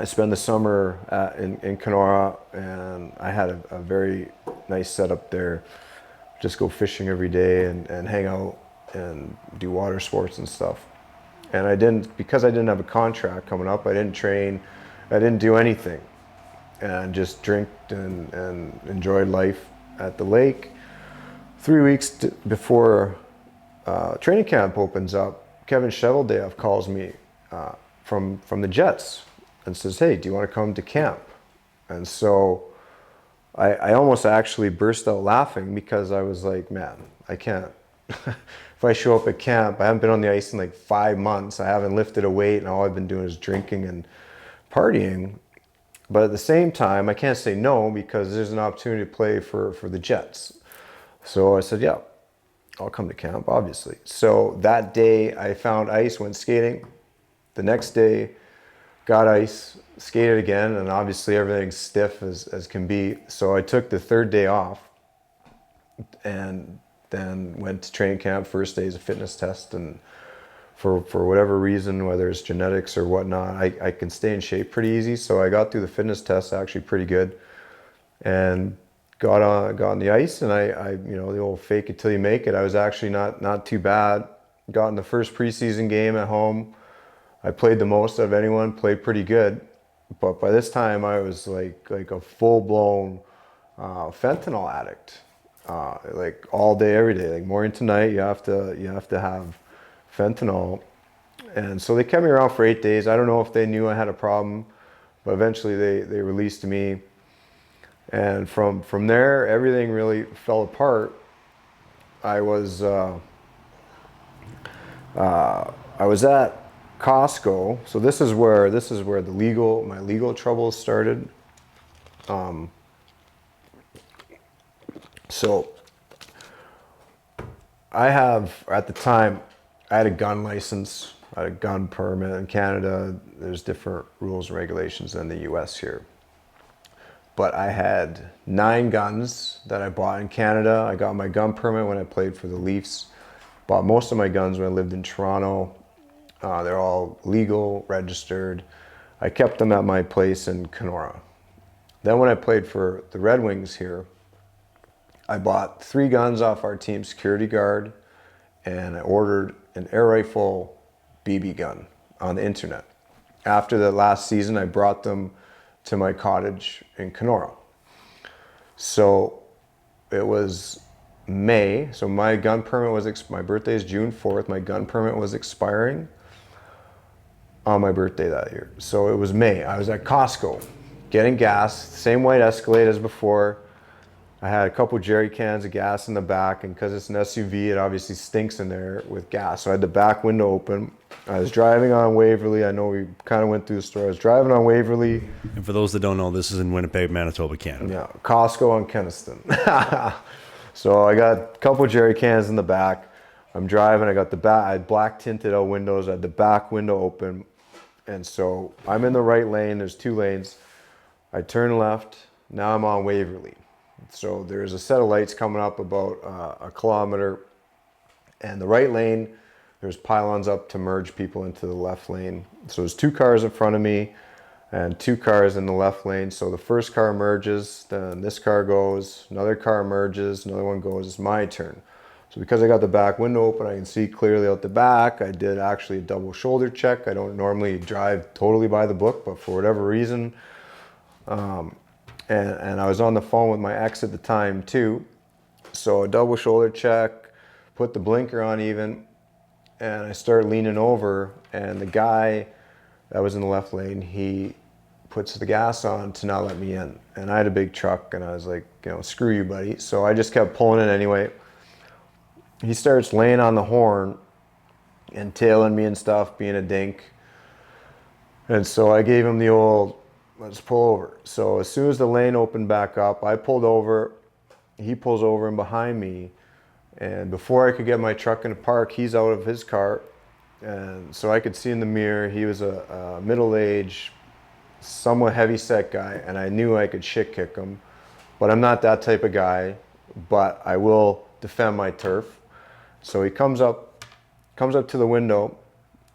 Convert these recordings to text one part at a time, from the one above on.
I spent the summer in Kenora, and I had a very nice setup there. Just go fishing every day and hang out and do water sports and stuff. And because I didn't have a contract coming up, I didn't train, I didn't do anything, and just drinked and enjoyed life at the lake. 3 weeks before training camp opens up, Kevin Cheveldayoff calls me from the Jets and says, "Hey, do you want to come to camp?" And so I almost actually burst out laughing because I was like, man, I can't. If I show up at camp, I haven't been on the ice in like 5 months. I haven't lifted a weight, and all I've been doing is drinking and partying. But at the same time, I can't say no because there's an opportunity to play for the Jets. So I said, yeah, I'll come to camp, obviously. So that day I found ice, went skating. The next day, got ice, skated again, and obviously everything's stiff as can be. So I took the third day off and then went to training camp. First day is a fitness test, and for whatever reason, whether it's genetics or whatnot, I can stay in shape pretty easy. So I got through the fitness test actually pretty good, and got on the ice, and I the old fake it till you make it. I was actually not too bad. Got in the first preseason game at home. I played the most of anyone, played pretty good, but by this time I was like a full-blown fentanyl addict, like all day, every day, like morning to night. You have to have fentanyl, and so they kept me around for 8 days. I don't know if they knew I had a problem, but eventually they released me, and from there everything really fell apart. I was I was at Costco. So this is where my legal troubles started. So at the time, I had a gun license, I had a gun permit in Canada. There's different rules and regulations than the US here. But I had 9 guns that I bought in Canada. I got my gun permit when I played for the Leafs. Bought most of my guns when I lived in Toronto. They're all legal, registered. I kept them at my place in Kenora. Then when I played for the Red Wings here, I bought 3 guns off our team security guard, and I ordered an air rifle BB gun on the internet. After the last season, I brought them to my cottage in Kenora. So it was May. So my gun permit my birthday is June 4th. My gun permit was expiring on my birthday that year. So it was May. I was at Costco getting gas, same white Escalade as before. I had a couple jerry cans of gas in the back, and because it's an SUV, it obviously stinks in there with gas. So I had the back window open. I was driving on Waverly. I know we kind of went through the story. I was driving on Waverly. And for those that don't know, this is in Winnipeg, Manitoba, Canada. Yeah, Costco on Kenniston. So I got a couple jerry cans in the back. I'm driving. I had black tinted out windows. I had the back window open. And so I'm in the right lane. There's 2 lanes. I turn left. Now I'm on Waverly. So there's a set of lights coming up about a kilometer. And the right lane, there's pylons up to merge people into the left lane. So there's 2 cars in front of me and 2 cars in the left lane. So the first car merges, then this car goes, another car merges, another one goes. It's my turn. So because I got the back window open, I can see clearly out the back. I did actually a double shoulder check. I don't normally drive totally by the book, but for whatever reason, and I was on the phone with my ex at the time too. So a double shoulder check, put the blinker on even, and I started leaning over, and the guy that was in the left lane, he puts the gas on to not let me in. And I had a big truck, and I was like, screw you, buddy. So I just kept pulling it anyway. He starts laying on the horn and tailing me and stuff, being a dink. And so I gave him the old, let's pull over. So as soon as the lane opened back up, I pulled over. He pulls over in behind me. And before I could get my truck in the park, he's out of his car. And so I could see in the mirror, he was a middle-aged, somewhat heavy-set guy, and I knew I could shit kick him. But I'm not that type of guy, but I will defend my turf. So he comes up to the window.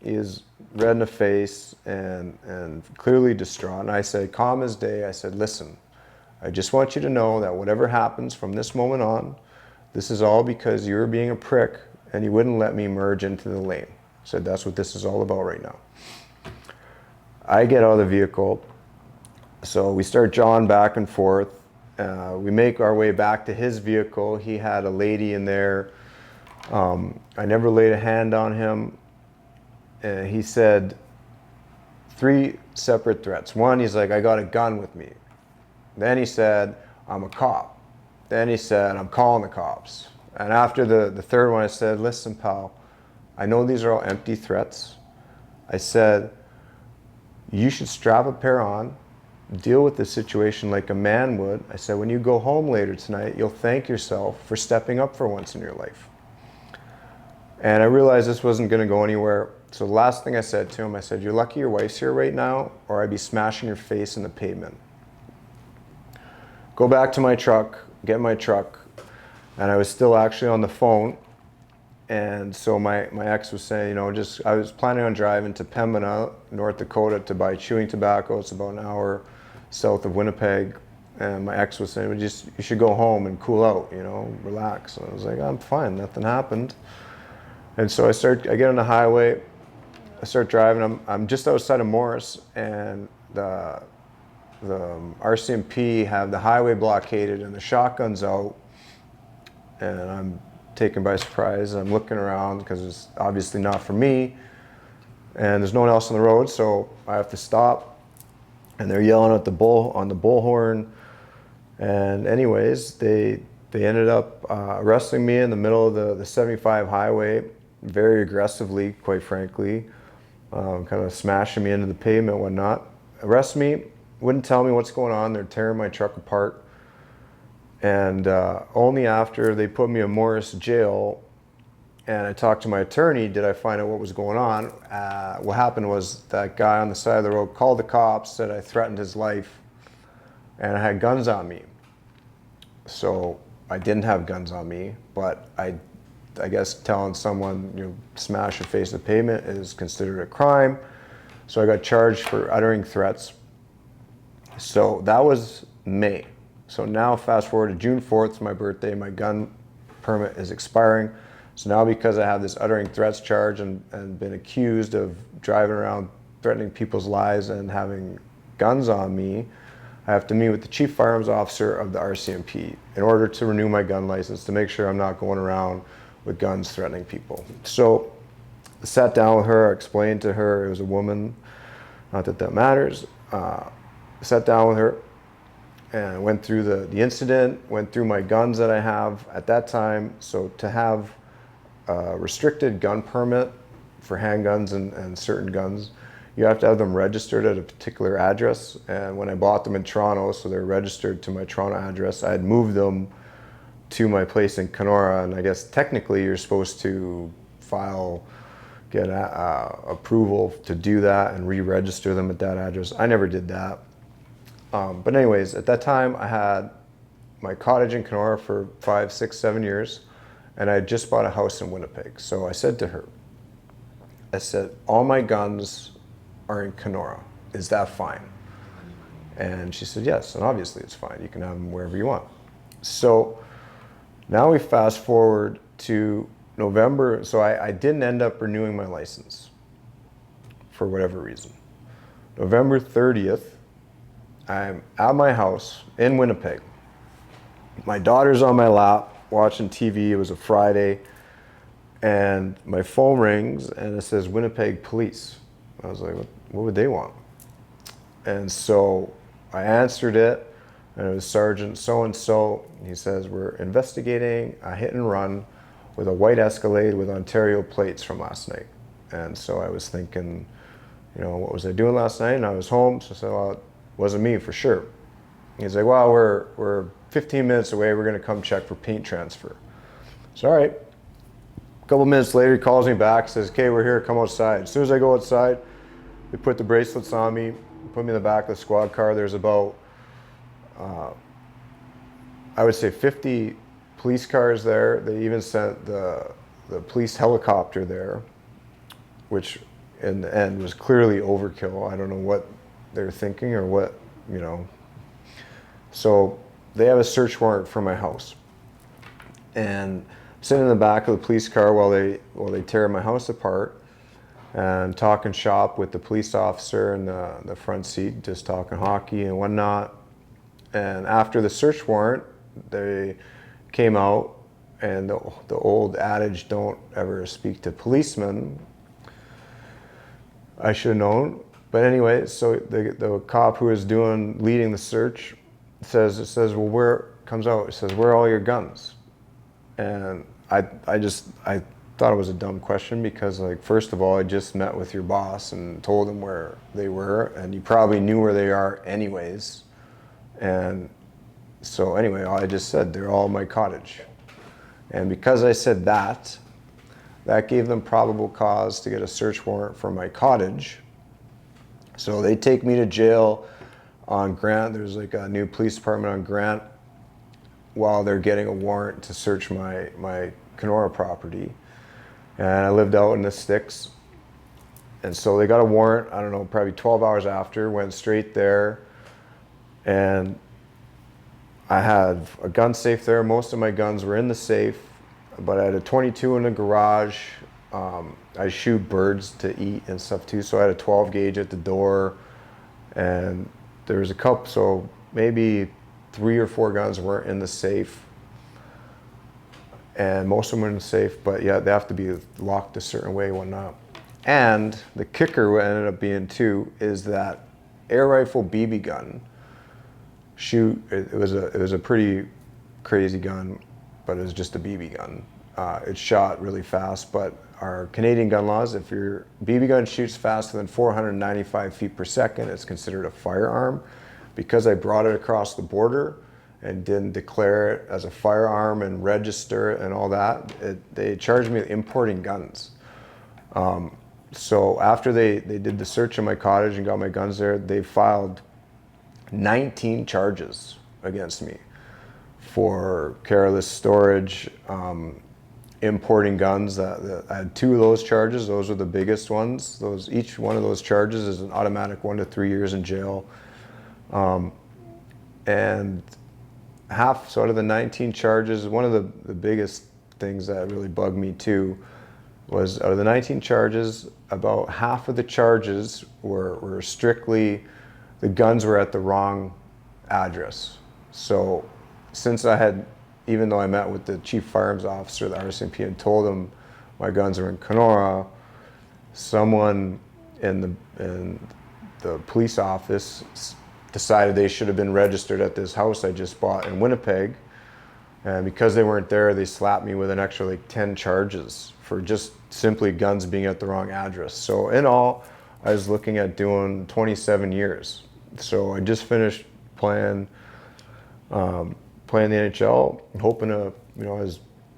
He is red in the face and clearly distraught. And I said, calm as day, I said, listen, I just want you to know that whatever happens from this moment on, this is all because you're being a prick and you wouldn't let me merge into the lane. I said, that's what this is all about right now. I get out of the vehicle, so we start jawing back and forth. We make our way back to his vehicle. He had a lady in there. I never laid a hand on him. He said 3 separate threats. One, he's like, I got a gun with me. Then he said, I'm a cop. Then he said, I'm calling the cops. And after the third one, I said, listen, pal, I know these are all empty threats. I said, you should strap a pair on, deal with the situation like a man would. I said, when you go home later tonight, you'll thank yourself for stepping up for once in your life. And I realized this wasn't going to go anywhere. So the last thing I said to him, I said, you're lucky your wife's here right now, or I'd be smashing your face in the pavement. Go back to my truck, get my truck. And I was still actually on the phone. And so my ex was saying, you know, I was planning on driving to Pembina, North Dakota, to buy chewing tobacco. It's about an hour south of Winnipeg. And my ex was saying, well, you should go home and cool out, you know, relax. And I was like, I'm fine, nothing happened. And so I get on the highway, I start driving. I'm just outside of Morris, and the RCMP have the highway blockaded and the shotgun's out. And I'm taken by surprise. I'm looking around because it's obviously not for me, and there's no one else on the road, so I have to stop. And they're yelling at the bullhorn. And anyways, they ended up arresting me in the middle of the 75 highway, very aggressively, quite frankly, kind of smashing me into the pavement and whatnot. Arrest me, wouldn't tell me what's going on. They're tearing my truck apart. And only after they put me in Morris jail and I talked to my attorney did I find out what was going on. What happened was that guy on the side of the road called the cops, said I threatened his life, and I had guns on me. So I didn't have guns on me, but I guess telling someone, you know, smash your face in the pavement is considered a crime. So I got charged for uttering threats. So that was May. So now fast forward to June 4th, it's my birthday, my gun permit is expiring. So now because I have this uttering threats charge and been accused of driving around threatening people's lives and having guns on me, I have to meet with the chief firearms officer of the RCMP in order to renew my gun license to make sure I'm not going around with guns threatening people. So I sat down with her, I explained to her, it was a woman, not that that matters. Sat down with her and went through the incident, went through my guns that I have at that time. So to have a restricted gun permit for handguns and certain guns, you have to have them registered at a particular address. And when I bought them in Toronto, so they're registered to my Toronto address, I had moved them to my place in Kenora. And I guess technically you're supposed to get approval to do that and re-register them at that address. I never did that. But anyways, at that time I had my cottage in Kenora for 5, 6, 7 years, and I had just bought a house in Winnipeg. So I said to her, I said, all my guns are in Kenora. Is that fine? And she said, yes, and obviously it's fine. You can have them wherever you want. So now we fast forward to November. So I didn't end up renewing my license for whatever reason. November 30th, I'm at my house in Winnipeg. My daughter's on my lap watching TV. It was a Friday. And my phone rings and it says Winnipeg Police. I was like, what would they want? And so I answered it, and it was Sergeant so-and-so. He says, we're investigating a hit and run with a white Escalade with Ontario plates from last night. And so I was thinking, you know, what was I doing last night? And I was home, so I said, well, it wasn't me for sure. He's like, well, we're 15 minutes away. We're going to come check for paint transfer. So, all right. A couple minutes later, he calls me back, says, okay, we're here, come outside. As soon as I go outside, they put the bracelets on me, put me in the back of the squad car. There's about, I would say 50 police cars there. They even sent the police helicopter there, which in the end was clearly overkill. I don't know what they're thinking or what, you know. So they have a search warrant for my house. And I'm sitting in the back of the police car while they tear my house apart, and talking shop with the police officer in the front seat, just talking hockey and whatnot. And after the search warrant, they came out, and the old adage, don't ever speak to policemen. I should have known. But anyway, so the cop who was leading the search says, well, where are all your guns? And I thought it was a dumb question, because, like, first of all, I just met with your boss and told him where they were, and you probably knew where they are anyways. And so anyway, I just said they're all in my cottage. And because I said that gave them probable cause to get a search warrant for my cottage. So they take me to jail on Grant. There's like a new police department on Grant, while they're getting a warrant to search my Kenora property. And I lived out in the sticks. And so they got a warrant, I don't know, probably 12 hours after, went straight there. And I had a gun safe there. Most of my guns were in the safe, but I had a 22 in the garage. I shoot birds to eat and stuff too, so I had a 12 gauge at the door. And there was a couple, so maybe 3 or 4 guns weren't in the safe. And most of them were in the safe, but yeah, they have to be locked a certain way, whatnot. And the kicker, what ended up being too, is that air rifle BB gun. It was a pretty crazy gun, but it was just a BB gun. It shot really fast, but our Canadian gun laws, if your BB gun shoots faster than 495 feet per second, it's considered a firearm. Because I brought it across the border and didn't declare it as a firearm and register it and all that, they charged me with importing guns. So after they did the search in my cottage and got my guns there, they filed 19 charges against me for careless storage, importing guns. I had 2 of those charges. Those were the biggest ones. Each one of those charges is an automatic 1 to 3 years in jail. And so out of the 19 charges, one of the biggest things that really bugged me too was, out of the 19 charges, about half of the charges were strictly, the guns were at the wrong address. So since even though I met with the chief firearms officer, the RCMP, and told him my guns are in Kenora, someone in the police office decided they should have been registered at this house I just bought in Winnipeg. And because they weren't there, they slapped me with an extra like 10 charges for just simply guns being at the wrong address. So in all, I was looking at doing 27 years. So I just finished playing the NHL, hoping to,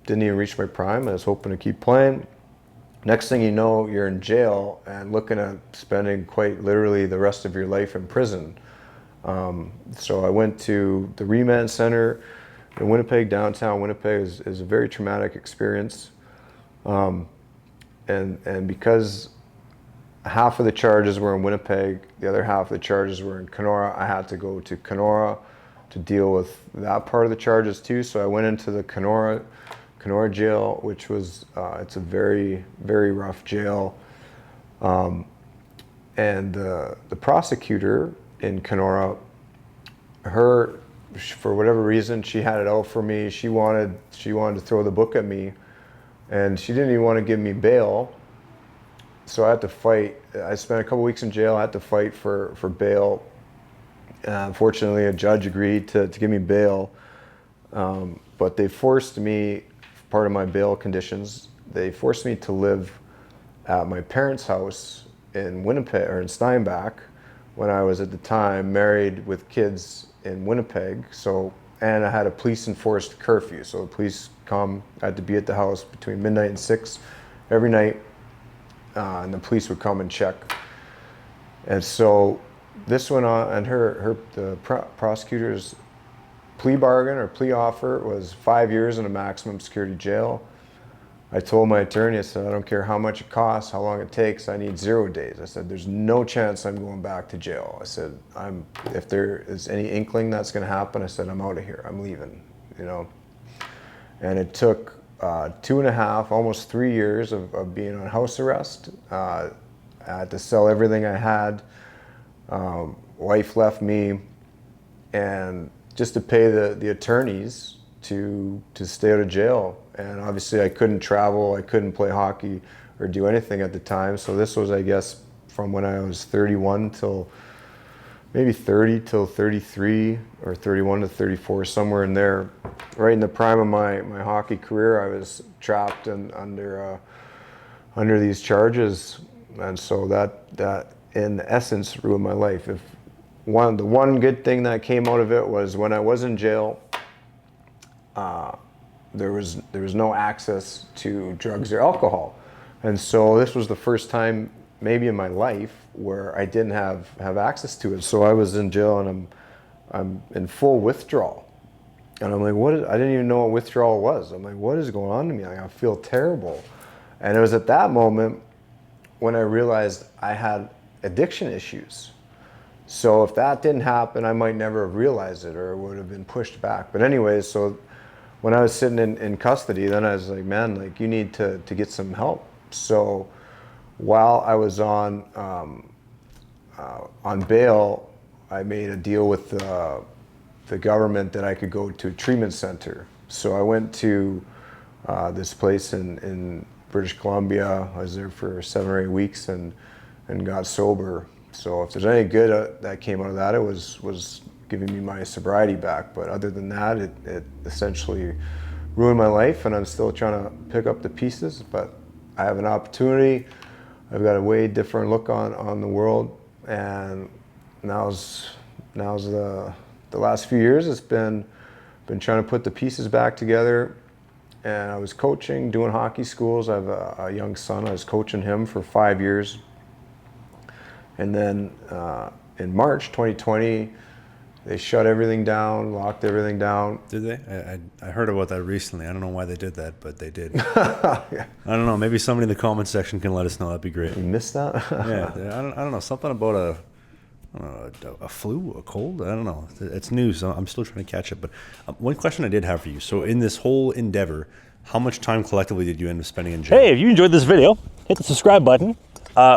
didn't even reach my prime. I was hoping to keep playing. Next thing you know, you're in jail and looking at spending quite literally the rest of your life in prison. So I went to the remand center in Winnipeg, downtown Winnipeg. Is a very traumatic experience. And because half of the charges were in Winnipeg, the other half of the charges were in Kenora, I had to go to Kenora to deal with that part of the charges too. So I went into the Kenora jail, which was, it's a very, very rough jail. And the prosecutor in Kenora, for whatever reason, she had it out for me. She wanted to throw the book at me, and she didn't even want to give me bail. So I had to fight. I spent a couple weeks in jail. I had to fight for bail. Fortunately, a judge agreed to give me bail, but they forced me, part of my bail conditions, they forced me to live at my parents' house in Winnipeg, or in Steinbach, when I was at the time married with kids in Winnipeg. And I had a police enforced curfew. So the police I had to be at the house between midnight and 6 every night, and the police would come and check. And so this went on, and the prosecutor's plea bargain or plea offer was 5 years in a maximum security jail. I told my attorney, I said, I don't care how much it costs, how long it takes, I need 0 days. I said, there's no chance I'm going back to jail. I said, if there is any inkling that's going to happen, I said, I'm out of here, I'm leaving, you know. And it took 2.5, almost 3 years of being on house arrest. I had to sell everything I had. Wife left me, and just to pay the attorneys to stay out of jail. And obviously I couldn't travel, I couldn't play hockey or do anything at the time. So this was, I guess, from when I was 31 till maybe 30 till 33, or 31 to 34, somewhere in there. Right in the prime of my hockey career, I was trapped under these charges. And so that in essence ruined my life. The one good thing that came out of it was when I was in jail, there was no access to drugs or alcohol. And so this was the first time maybe in my life where I didn't have access to it. So I was in jail and I'm in full withdrawal. And I'm like, I didn't even know what withdrawal was. I'm like, what is going on to me? Like, I feel terrible. And it was at that moment when I realized I had addiction issues. So if that didn't happen, I might never have realized it, or it would have been pushed back. But anyways, so when I was sitting in custody, then I was like, man, like, you need to get some help. So while I was on bail, I made a deal with the government that I could go to a treatment center. So I went to this place in British Columbia. I was there for 7 or 8 weeks and got sober. So if there's any good that came out of that, it was giving me my sobriety back. But other than that, it essentially ruined my life, and I'm still trying to pick up the pieces. But I have an opportunity. I've got a way different look on the world, and now's the last few years. It's been trying to put the pieces back together. And I was coaching, doing hockey schools. I have a young son. I was coaching him for 5 years. And then in March 2020, they shut everything down, locked everything down. Did they? I heard about that recently. I don't know why they did that, but they did. Yeah. I don't know. Maybe somebody in the comment section can let us know. That'd be great. You missed that? Yeah. I don't know. Something about a flu, a cold. I don't know. It's news. So I'm still trying to catch it. But one question I did have for you. So in this whole endeavor, how much time collectively did you end up spending in jail? Hey, if you enjoyed this video, hit the subscribe button.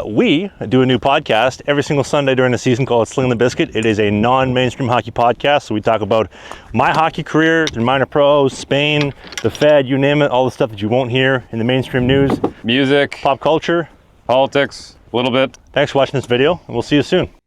We do a new podcast every single Sunday during the season called Sling the Biscuit. It is a non-mainstream hockey podcast, so we talk about my hockey career, the minor pros, Spain, the Fed, you name it, all the stuff that you won't hear in the mainstream news. Music, Pop culture. politics, a little bit. Thanks for watching this video, and we'll see you soon.